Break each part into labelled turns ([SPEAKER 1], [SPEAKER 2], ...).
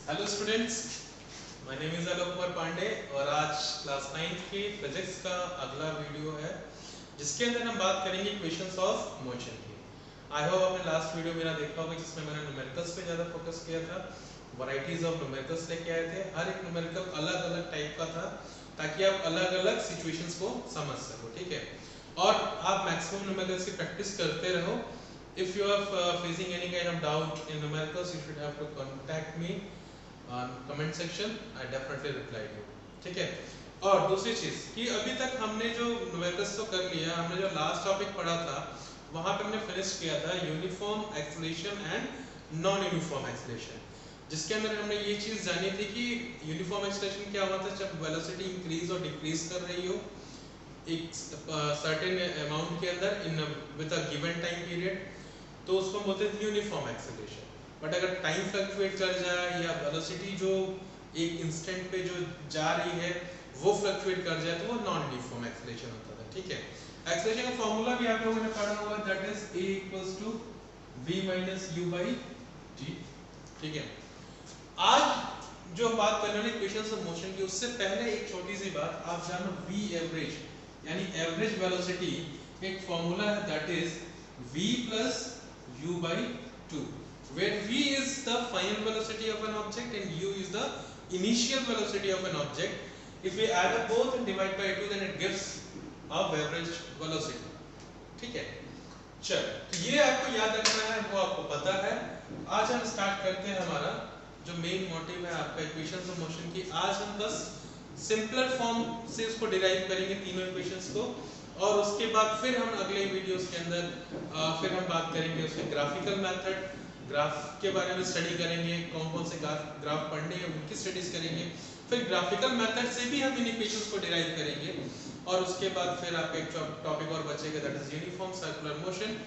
[SPEAKER 1] Hello students, my name is Alok Kumar Pandey और आज class 9 के फिजिक्स का अगला वीडियो है जिसके अंदर हम बात करेंगे इक्वेशंस ऑफ मोशन की। आई होप आपने लास्ट वीडियो मेरा देखा होगा जिसमें मैंने न्यूमेरिकल्स पे ज़्यादा फोकस किया था, वैरायटीज ऑफ न्यूमेरिकल्स लेके आए थे। हर एक न्यूमेरिकल अलग अलग टाइप का था ताकि आप अलग अलग सिचुएशंस को समझ सको, ठीक है। और आप मैक्सिमम न्यूमेरिकल्स की प्रैक्टिस करते रहो। If you are facing any kind of doubt in numericals, you should have to contact me on comment section. I definitely reply you. ठीक है। और दूसरी चीज कि अभी तक हमने जो न्यूमेरिकल्स तो कर लिया, हमने जो लास्ट टॉपिक पढ़ा था वहां पे हमने फिनिश किया था uniform acceleration and non uniform acceleration, जिसके अंदर हमने ये चीज जानी थी कि यूनिफॉर्म एक्सेलरेशन क्या होता है जब वेलोसिटी इंक्रीज और डिक्रीज कर रही हो एक सर्टेन अमाउंट के अंदर in with a given time period, तो उसको हम बोलते हैं यूनिफॉर्म एक्सेलरेशन। बट अगर टाइम फ्लक्चुएट कर जाए या वेलोसिटी जो एक इंस्टेंट पे जो जा रही है वो फ्लक्चुएट कर जाए तो वो नॉन यूनिफॉर्म एक्सेलरेशन होता था, ठीक है। एक्सेलरेशन का फार्मूला भी आप लोगों ने पढ़ा होगा, that is a equals to v minus u by t, ठीक है। आज जो हम बात कर रहे हैं इक्वेशंस ऑफ मोशन की, उससे पहले एक छोटी सी बात आप जानो, v एवरेज यानी एवरेज वेलोसिटी एक फार्मूला है, that is v plus u by 2, where v is the final velocity of an object and u is the initial velocity of an object. If we add up both and divide by 2, then it gives a average velocity, ठीक है। चल, तो ये आपको याद रखना है, वो आपको पता है। आज हम स्टार्ट करते हैं हमारा जो मेन मोटिव है आपका इक्वेशंस ऑफ मोशन की। आज हम बस सिंपलर फॉर्म से इसको डिराइव करेंगे तीनों इक्वेशंस को, और उसके बाद फिर हम अगले वीडियोस के अंदर फिर हम बात करेंगे उसके ग्राफिकल मेथड, ग्राफ के बारे में स्टडी करेंगे, कौन कौन से ग्राफ पढ़ने हैं उनकी स्टडीज करेंगे। फिर ग्राफिकल मेथड से भी हम इन इक्वेशंस को डिराइव करेंगे, और उसके बाद फिर आपका एक टॉपिक और बचेगा, that is uniform circular motion,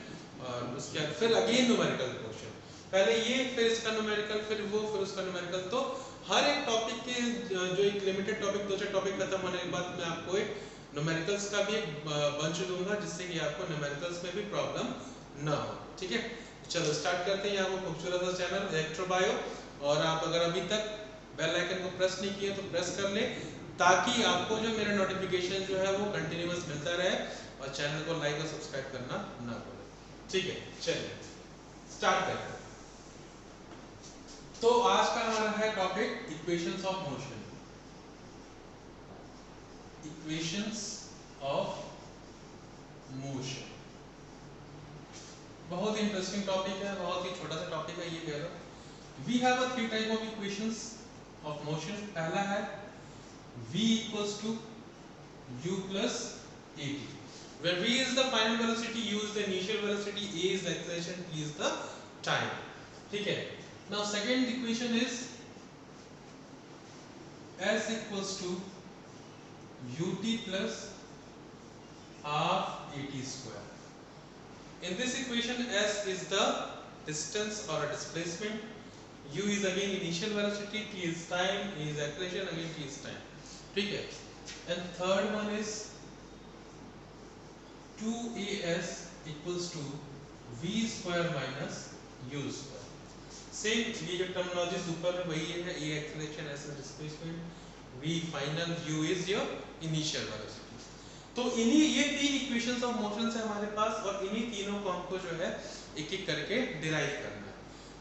[SPEAKER 1] और उसके बाद फिर अगेन न्यूमेरिकल मोशन। पहले ये, फिर इसका न्यूमेरिकल, फिर वो, फिर उसका न्यूमेरिकल। तो हर एक टॉपिक के जो एक लिमिटेड टॉपिक, 2-4 टॉपिक खत्म होने के बाद मैं आपको एक न्यूमेरिकल्स का भी एक बंच दूंगा जिससे कि आपको न्यूमेरिकल्स में भी प्रॉब्लम ना हो, ठीक है। चलो स्टार्ट करते हैं। यहाँ वो खूबसूरत सा चैनल इलेक्ट्रोबायो, और आप अगर अभी तक बेल आइकन को प्रेस नहीं किया तो प्रेस कर ले, ताकि आपको जो मेरा नोटिफिकेशन जो है वो कंटिन्यूअस मिलता रहे, और चैनल को लाइक और सब्सक्राइब करना ना भूलें, ठीक है। चलिए स्टार्ट करते हैं। तो आज का हमारा है topic equations of motion. Equations of motion बहुत ही इंटरेस्टिंग टॉपिक है, बहुत ही छोटा सा टॉपिक है, ये कह लो। We have a three type of equations of motion. पहला है v equals to u plus at, where v is the final velocity, u is the initial velocity, a is the acceleration, t is the time, ठीक है। now second equation is s equals to ut plus half at square. In this equation, s is the distance or a displacement, u is again initial velocity, t is time, a is acceleration, again t is time, ठीक है। and third one is 2as equals to v square minus u square. Same ये जो terminologies ऊपर में वही है, a acceleration, s displacement, v final, u is your initial velocity। तो इन्हीं ये तीन इक्वेशंस ऑफ मोशन से हमारे पास, और इन्हीं तीनों को हमको जो है एक एक करके डिराइव करना है,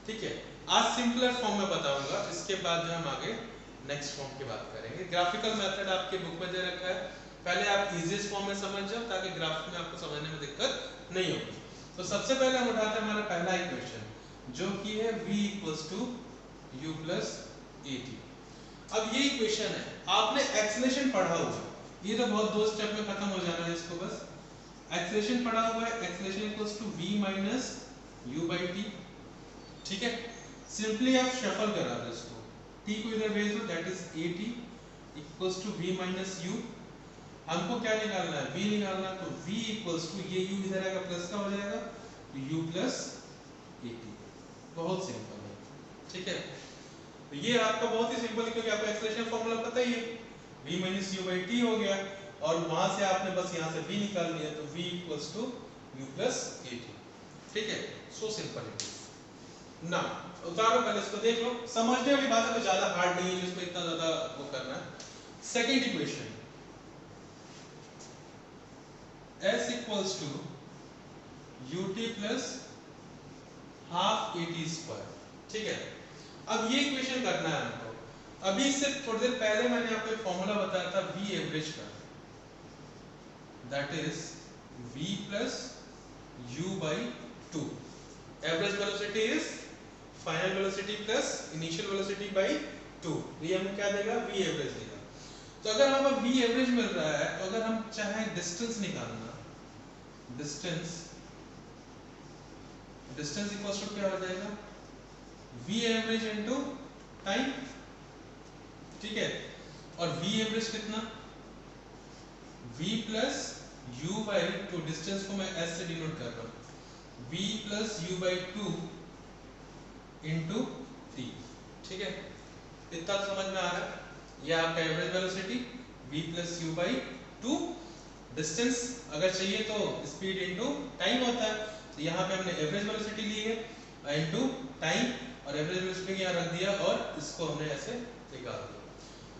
[SPEAKER 1] ठीक है। आज सिंपलर फॉर्म में बताऊंगा, इसके बाद जो हम आगे नेक्स्ट फॉर्म की बात करेंगे। ग्राफिकल मेथड आपके बुक में दे रखा है, पहले आप इजीएस्ट फॉर्म में समझ जाओ ताकि ग्राफ में आपको समझने में दिक्कत नहीं होगी। तो सबसे पहले हम उठाते हैं हमारा पहला इक्वेशन, जो कि है v equals to u plus at। अब ये इक्वेशन है, आपने एक्सेलरेशन पढ़ा हुआ, ये तो बहुत 2 स्टेप में खत्म हो जाना है इसको, बस एक्सेलरेशन पढ़ा हुआ है, acceleration equals to v minus u by t, ठीक है। सिंपली आप शफल करा दो इसको, t को इधर भेज दो, that is at equals to v minus u। हमको क्या निकालना है, v निकालना, तो v इक्वल्स टू, ये u इधर आएगा प्लस का हो जाएगा, तो u प्लस at। बहुत सिंपल है, ठीक है। तो ये आपका बहुत ही सिंपल है, क्योंकि आपको एक्सेलरेशन फार्मूला पता ही है, v minus u by t हो गया, और वहां से आपने बस यहां से v निकाल लिया, तो v equals to u plus at, ठीक है। सो सिंपल है। ना उतारो, पहले इसको देख लो, समझने वाली बात है, तो ज्यादा हार्ड नहीं है जिसको इतना ज्यादा वो करना है। Second equation s equals to ut plus half at square. ठीक है, अब ये इक्वेशन करना है हमको। अभी इससे थोड़ी देर पहले मैंने आपको एक फॉर्मूला बताया था v एवरेज का, that is v plus u by 2। Average velocity is final velocity plus initial velocity by 2। ये हमें क्या देगा, v एवरेज देगा। तो अगर हमें v एवरेज मिल रहा है, तो अगर हम चाहें डिस्टेंस निकालना, डिस्टेंस इक्वल्स टू क्या हो जाएगा, v एवरेज इनटू टाइम। ठीक है, और v एवरेज कितना, v plus u by 2, distance को मैं s से डिनोट कर रहा हूं, v plus u by 2 into t। ठीक है, इतना तो समझ में आ रहा है। यह आपका average velocity v plus u by 2, distance अगर चाहिए तो स्पीड इंटू टाइम होता है, तो यहाँ पे हमने एवरेज वेलोसिटी ली है इंटू टाइम, और एवरेज वेलोसिटी यहाँ रख दिया, और इसको हमने ऐसे निकाल दिया।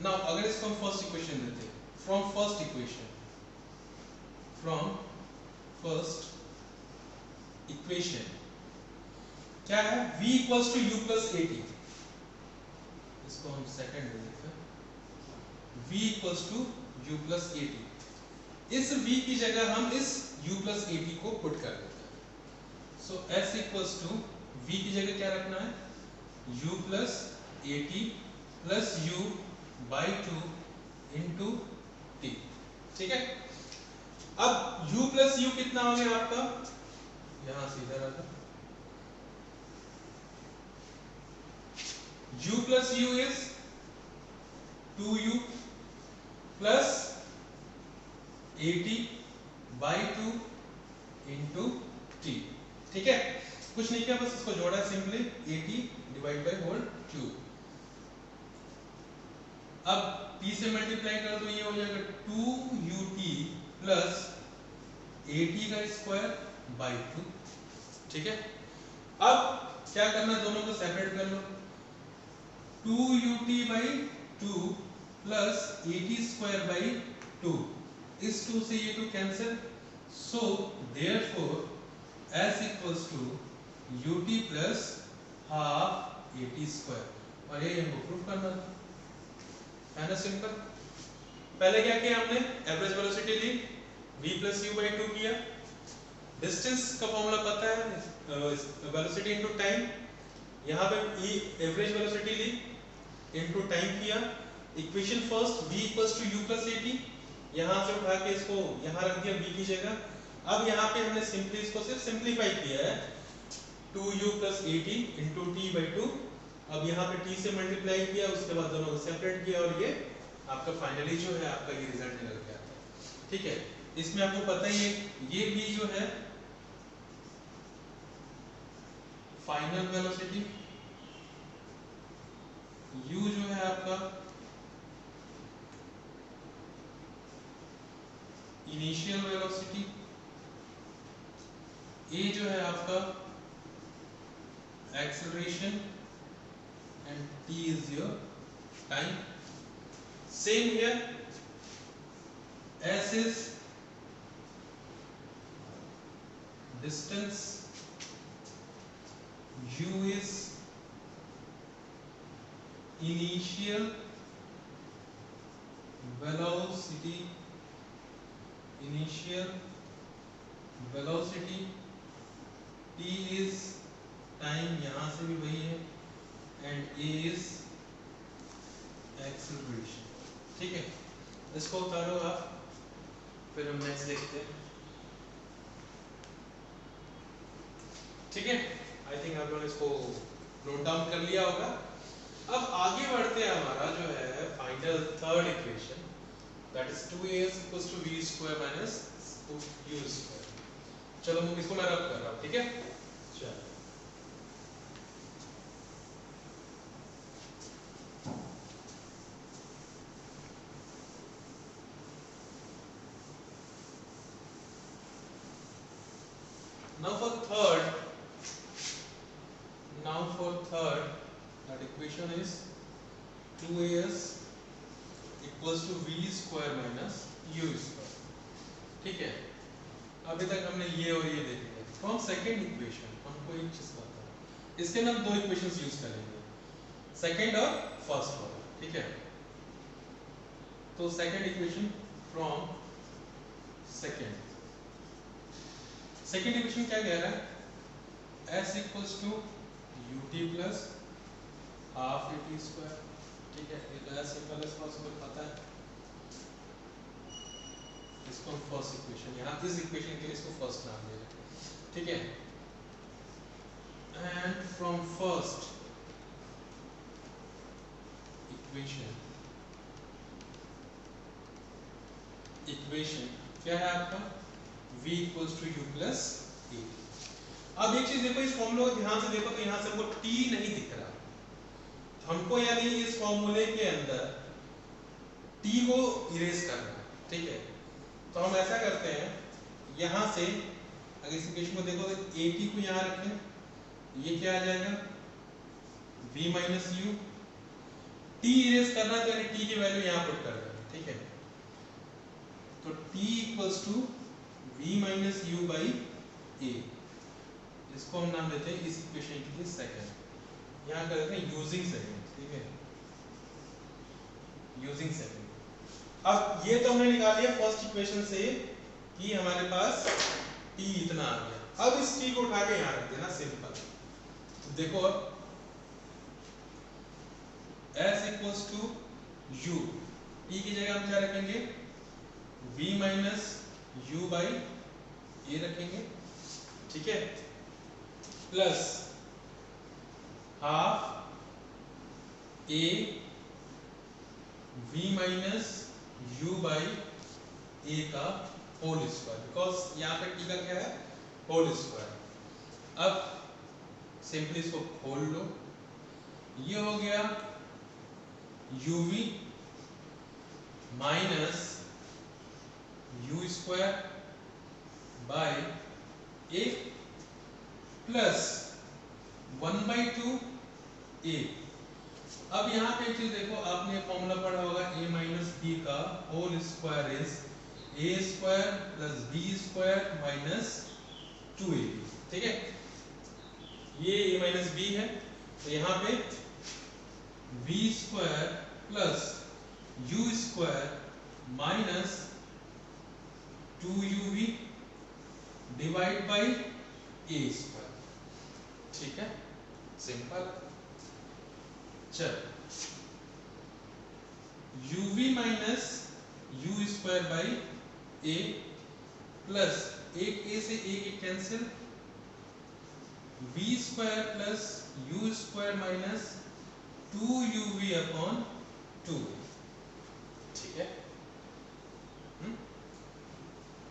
[SPEAKER 1] नाउ अगर इसको हम फर्स्ट इक्वेशन देते हैं, फ्रॉम फर्स्ट इक्वेशन क्या है, v equals to u plus at। इसको हम सेकंड दे देते हैं, v equals to u plus at। इस v की जगह हम इस u प्लस at को पुट कर देते हैं। So s equals to v की जगह क्या रखना है, u plus at plus u by 2 into t। ठीक है, अब u प्लस u कितना हो गया आपका, यहां सीधा रखा, u plus u is 2u plus 80 by 2 into t। ठीक है, कुछ नहीं किया, बस इसको जोड़ा simply, 80 divide by whole cube. अब t से मल्टीप्लाई कर दो, ये हो जाएगा 2ut प्लस 80 का स्क्वायर बाई 2। ठीक है, अब क्या करना है, दोनों को सेपरेट कर लो, 2ut by 2 plus 80 square by 2, इस 2 से ये 2 cancel, so therefore s equals to ut plus half 80 square, और ये हमको प्रूफ करना है ना, सिंपल। पहले क्या किया हमने, एवरेज वेलोसिटी ली, v प्लस u बाई 2 किया, डिस्टेंस का फॉर्मूला पता है, वेलोसिटी इनटू टाइम, यहाँ पे e एवरेज वेलोसिटी ली इनटू टाइम किया, equation first v equals to u plus at, यहाँ से उठा के इसको यहाँ रख दिया v की जगह। अब यहाँ पे हमने सिंपली इसको सिर्फ सिंपलीफाई किया है, 2u plus 80 into T by 2। अब यहाँ पे t से मल्टीप्लाई किया, उसके बाद दोनों को सेपरेट किया, और ये आपका फाइनली जो है आपका ये रिजल्ट निकल के आता है। ठीक है, इसमें आपको पता ही है, ये v जो है फाइनल वेलोसिटी, u जो है आपका इनिशियल वेलोसिटी, a जो है आपका acceleration, and t is your time. Same here, s is distance, u is initial velocity, t is time, यहाँ से भी वही है, and a is acceleration। ठीक है, इसको उतारो आप, फिर हम नेक्स्ट देखते हैं। ठीक है, आई थिंक आप लोगों ने इसको नोट डाउन कर लिया होगा। अब आगे बढ़ते हैं, हमारा जो है final third equation, that is 2as equals to v square minus u square. चलो इसको मैं रब कर रहा हूँ। ठीक है, चलो now for 2as equals to v square minus u square. ठीक है, अभी तक हमने ये और ये देख लिया। फ्रॉम सेकेंड इक्वेशन हमको एक चीज पता है, इसके अंदर हम दो इक्वेशंस यूज करेंगे, सेकेंड और फर्स्ट वाला। ठीक है, तो second equation from second equation क्या कह रहा है, s equals to ut plus half at square. ठीक है, ये तो सिंपल है, सबको पता है। इसको हम फर्स्ट इक्वेशन, यहाँ इस इक्वेशन के लिए इसको फर्स्ट नाम दे रहे हैं। ठीक है, एंड फ्रॉम फर्स्ट इक्वेशन क्या है आपका, v equals to u plus a। अब एक चीज देखो, इस फॉर्मूले को ध्यान से देखो तो यहाँ से हमको t नहीं दिख रहा, हमको यानी इस फॉर्मूले के अंदर t को इरेज करना है। ठीक है, तो हम ऐसा करते हैं, यहाँ से अगर इस इक्वेशन को देखो तो at को यहाँ रखें, ये क्या आ जाएगा v minus u, t erase करना तो यानी t की वैल्यू यहाँ पुट कर देना। ठीक है, तो t equals to v minus u by a, इसको हम नाम देते हैं इस इक्वेशन के लिए सेकंड, यहाँ कर देते हैं यूजिंग सेकंड। ठीक है, यूजिंग सेकंड। अब ये तो हमने निकाल लिया फर्स्ट इक्वेशन से कि हमारे पास t इतना आ गया। अब इस t को उठा के यहाँ रख देना, सिंपल। तो देखो अब s equals to u, t की जगह हम क्या रखेंगे, v minus u by a रखेंगे। ठीक है, plus half a v minus u by a का होल स्क्वायर, बिकॉज यहाँ पे t का क्या है, होल स्क्वायर। अब सिंपली इसको खोल लो, ये हो गया uv minus u square by a plus 1/2 a। अब यहाँ पे एक चीज देखो, आपने फॉर्मूला पढ़ा होगा a माइनस b का whole square is a square plus b square minus 2ab। ठीक है, ये a माइनस b है, तो यहाँ पे b square plus u square minus 2uv divide by a square. ठीक है, सिंपल। चल, uv minus u square by a plus एक a से एक cancel, v square plus u square minus 2uv upon 2। ठीक है,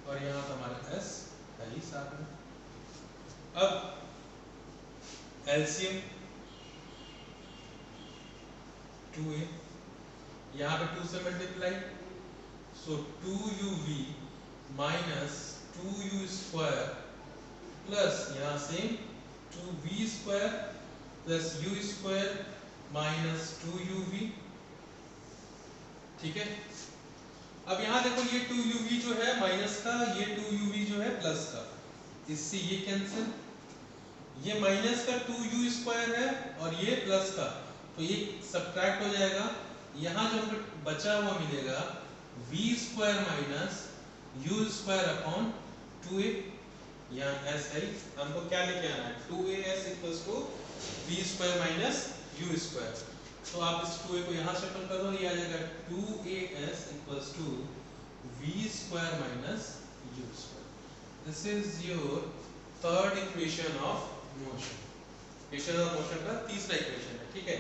[SPEAKER 1] और यहाँ तो हमारा s है ही साथ में। अब एलसीएम 2a, यहाँ पे 2 से मल्टीप्लाई, सो 2uv minus 2u square plus यहाँ से 2v square plus u square minus 2uv। ठीक है, अब यहाँ देखो ये 2uv जो है माइनस का, ये 2uv जो है प्लस का, इससे ये कैंसिल, ये माइनस का 2u स्क्वायर है और ये प्लस का, तो ये सब्ट्रैक्ट हो जाएगा। यहाँ जो हमको बचा हुआ मिलेगा v square minus u square upon 2a, यहाँ s है, हमको क्या लेके आना है, 2as equals to v square minus u square. तो आप इस 2a को यहाँ शफल कर दो, ये आ जाएगा 2as equals to v square minus u square. This is your third equation of motion, equation of motion का तीसरा इक्वेशन है। ठीक है,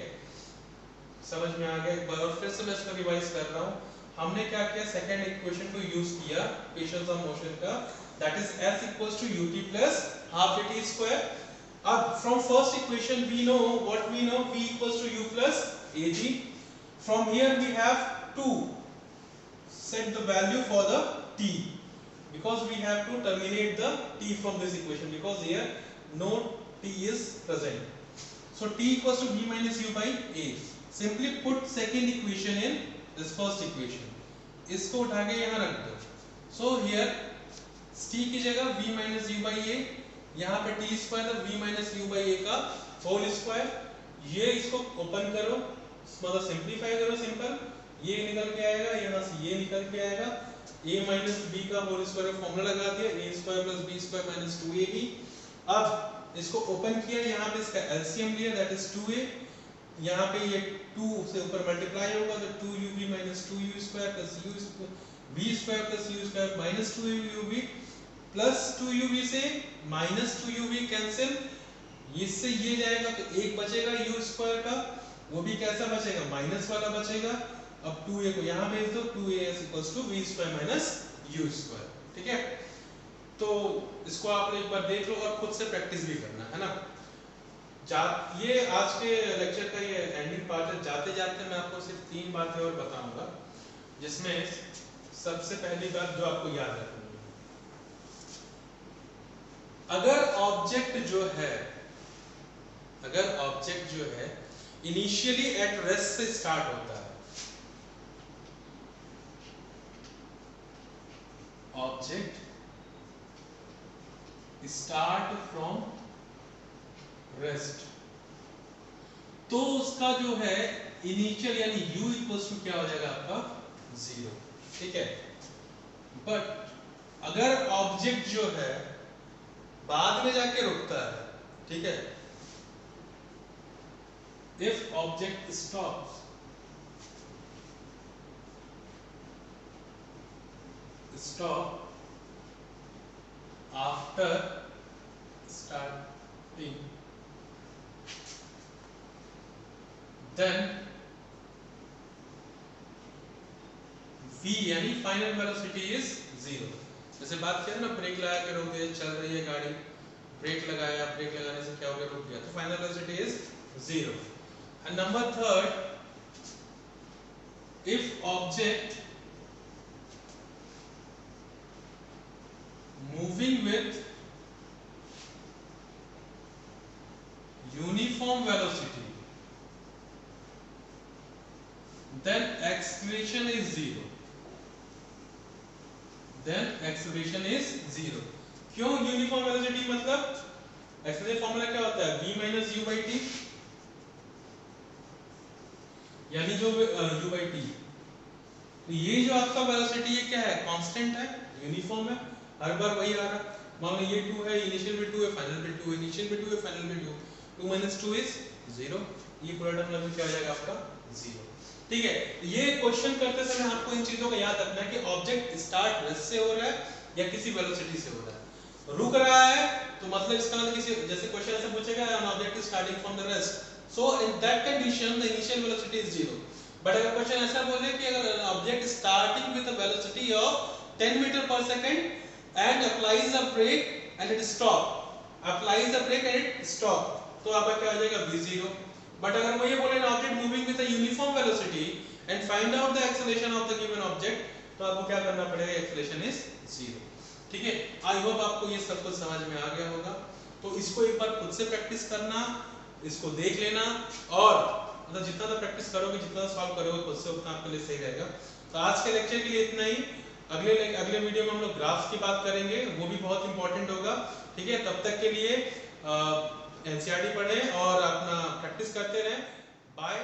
[SPEAKER 1] समझ में आ गया। एक बार और फिर से मैं इसको रिवाइज कर रहा हूँ। हमने क्या किया, सेकंड इक्वेशन को यूज किया इक्वेशंस ऑफ मोशन का, that is s equals to ut plus half at square. अब from first equation we know what we know, v equals to u plus ag। From here we have to set the value for the t, because we have to terminate the t from this equation, because here no t is present. So t equals to v minus u by a. Simply put second equation in this first equation, इसको उठा के यहाँ रख दो। So here t की जगह v minus you by ए, यहाँ पे t स्क्वायर है v माइनस यू बाई ए का होल स्क्वायर। ये इसको ओपन करो, मतलब सिंप्लीफाई करो, सिंपल ये निकल के आएगा, यहाँ से ये निकल के आएगा, a माइनस b का होल स्क्वायर का फॉर्मूला लगा दिया, a square plus b square minus 2ab। अब इसको ओपन किया, यहाँ पे इसका एलसीएम लिया, दैट इज 2a, यहाँ पे ये 2 से ऊपर मल्टीप्लाई होगा तो 2ub minus 2u square plus v square plus u square minus 2ub plus 2ub से माइनस 2ub कैंसिल, इससे ये जाएगा तो एक बचेगा u स्क्वायर का, वो भी कैसा बचेगा, माइनस वाला बचेगा। अब 2a को यहाँ भेज दो, 2as equals to v square minus u square. ठीक है, तो इसको आप एक बार देख लो और खुद से प्रैक्टिस भी करना है ना। ये आज के लेक्चर का ये एंडिंग पार्ट है। जाते जाते मैं आपको सिर्फ 3 बातें और बताऊंगा, जिसमें सबसे पहली बात जो आपको याद रखनी है, अगर ऑब्जेक्ट जो है इनिशियली एट रेस्ट से स्टार्ट होता है, ऑब्जेक्ट स्टार्ट फ्रॉम रेस्ट, तो उसका जो है इनिशियल यानी u इक्वल्स टू क्या हो जाएगा आपका 0। ठीक है, बट अगर ऑब्जेक्ट जो है बाद में जाके रुकता है, ठीक है, if object stops after starting, then v यानी फाइनल वेलोसिटी इज 0। जैसे बात किया ना, ब्रेक लगा के रोक दिया, चल रही है गाड़ी, ब्रेक लगाया, ब्रेक लगाने से क्या हो गया, रुक गया, तो final velocity is 0। And number third, if object moving with uniform velocity, then acceleration is 0, क्यों यूनिफॉर्म वेलोसिटी, मतलब एक्सेलरेशन फॉर्मूला क्या होता है, v minus u by T, यानी जो u बाई टी, तो ये जो आपका वेलोसिटी ये क्या है, कांस्टेंट है, यूनिफॉर्म है, हर बार वही आ रहा है। मान लो ये 2 है, इनिशियल में 2 है, फाइनल में 2 है, इनिशियल में 2 है, फाइनल में 2, 2 माइनस 2 इज 0, ये पूरा टर्म लगभग क्या हो जाएगा आपका 0। ठीक है, ये क्वेश्चन करते समय आपको इन चीजों का याद रखना है कि ऑब्जेक्ट स्टार्ट रेस्ट से हो रहा है या किसी वेलोसिटी से हो रहा है। रुक रहा है तो मतलब इसका मतलब किसी, जैसे क्वेश्चन ऐसे पूछेगा an object is starting from the rest, so in that condition the initial velocity is 0। But अगर क्वेश्चन ऐसा बोले कि अगर object starting with a velocity of 10 meter पर second and applies a brake and it stop, तो आपका क्या हो जाएगा v0। बट अगर मैं ये बोले ना, object moving with a uniform velocity and find out the acceleration of the given object, तो आपको क्या करना पड़ेगा, एक्सेलरेशन इज 0। ठीक है, आई होप आपको ये सब कुछ समझ में आ गया होगा। तो इसको एक बार खुद से प्रैक्टिस करना, इसको देख लेना, और मतलब जितना तो प्रैक्टिस करोगे, जितना सॉल्व करोगे खुद से, उतना आपके लिए सही रहेगा। तो आज के लेक्चर के लिए इतना ही। अगले वीडियो में हम लोग ग्राफ्स की बात करेंगे, वो भी बहुत इंपॉर्टेंट होगा। ठीक है, तब तक के लिए एनसीईआरटी पढ़ें और अपना प्रैक्टिस करते रहें। बाय।